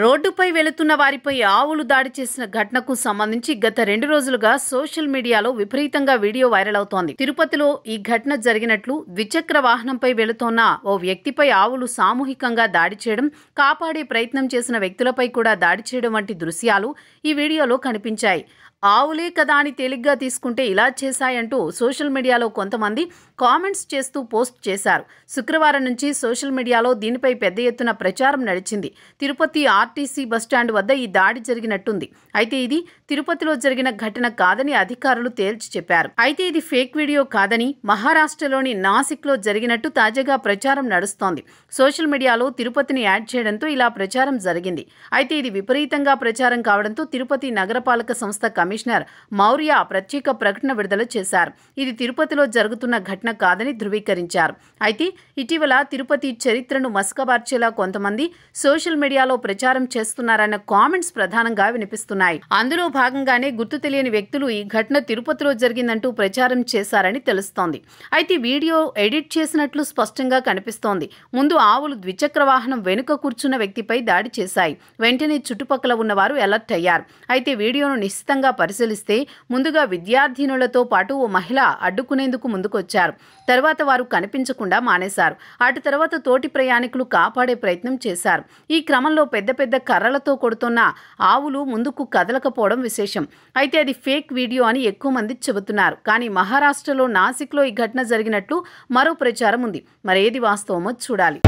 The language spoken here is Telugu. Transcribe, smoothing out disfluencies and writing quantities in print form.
రోడ్డుపై వెళుతున్న వారిపై ఆవులు దాడి చేసిన ఘటనకు సంబంధించి గత 2 రోజులుగా సోషల్ మీడియాలో విపరీతంగా వీడియో వైరల్ అవుతోంది. తిరుపతిలో ఈ ఘటన జరిగినట్లు ద్విచక్ర వాహనంపై వెళుతోన్న ఓ వ్యక్తిపై ఆవులు సామూహికంగా దాడి చేయడం, కాపాడే ప్రయత్నం చేసిన వ్యక్తులపై కూడా దాడి చేయడం వంటి దృశ్యాలు ఈ వీడియోలో కనిపించాయి. ఆవులే కదా అని తేలిగ్గా తీసుకుంటే ఇలా చేశాయంటూ సోషల్ మీడియాలో కొంతమంది కామెంట్స్ చేస్తూ పోస్ట్ చేశారు. శుక్రవారం నుంచి సోషల్ మీడియాలో దీనిపై పెద్ద ఎత్తున ప్రచారం నడిచింది. తిరుపతి ఆర్టీసీ బస్టాండ్ వద్ద ఈ దాడి జరిగినట్టుంది. అయితే ఇది తిరుపతిలో జరిగిన ఘటన కాదని అధికారులు తేల్చి చెప్పారు. అయితే ఇది ఫేక్ వీడియో కాదని మహారాష్ట్రలోని నాసిక్లో జరిగినట్టు తాజాగా ప్రచారం నడుస్తోంది. సోషల్ మీడియాలో తిరుపతిని యాడ్ చేయడంతో ఇలా ప్రచారం జరిగింది. అయితే ఇది విపరీతంగా ప్రచారం కావడంతో తిరుపతి నగరపాలక సంస్థ కమిషనర్ మౌర్య ప్రత్యేక ప్రకటన విడుదల చేశారు. ఇది తిరుపతిలో జరుగుతున్న ఘటన కాదని ధృవీకరించారు. అయితే ఇటీవల తిరుపతి చరిత్రను మసకబార్చేలా కొంతమంది సోషల్ మీడియాలో ప్రచారం చేస్తున్నారన్న కామెంట్స్ ప్రధానంగా వినిపిస్తున్నాయి. అందులో భాగంగానే గుర్తు తెలియని వ్యక్తులు ఈ ఘటన తిరుపతిలో జరిగిందంటూ ప్రచారం చేశారని తెలుస్తోంది. అయితే వీడియో ఎడిట్ చేసినట్లు స్పష్టంగా కనిపిస్తోంది. ముందు ఆవులు ద్విచక్ర వాహనం వెనుక కూర్చున్న వ్యక్తిపై దాడి చేశాయి. వెంటనే చుట్టుపక్కల ఉన్నవారు అలర్ట్ అయ్యారు. అయితే వీడియోను నిశ్చితంగా పరిశీలిస్తే ముందుగా విద్యార్థినులతో పాటు ఓ మహిళ అడ్డుకునేందుకు ముందుకొచ్చారు. తర్వాత వారు కనిపించకుండా మానేశారు. అటు తర్వాత తోటి ప్రయాణికులు కాపాడే ప్రయత్నం చేశారు. ఈ క్రమంలో పెద్ద పెద్ద కర్రలతో కొడుతున్న ఆవులు ముందుకు కదలకపోవడం విశేషం. అయితే అది ఫేక్ వీడియో అని ఎక్కువ మంది చెబుతున్నారు. కానీ మహారాష్ట్రలో నాసిక్లో ఈ ఘటన జరిగినట్లు మరో ప్రచారం ఉంది. మరేది వాస్తవమో చూడాలి.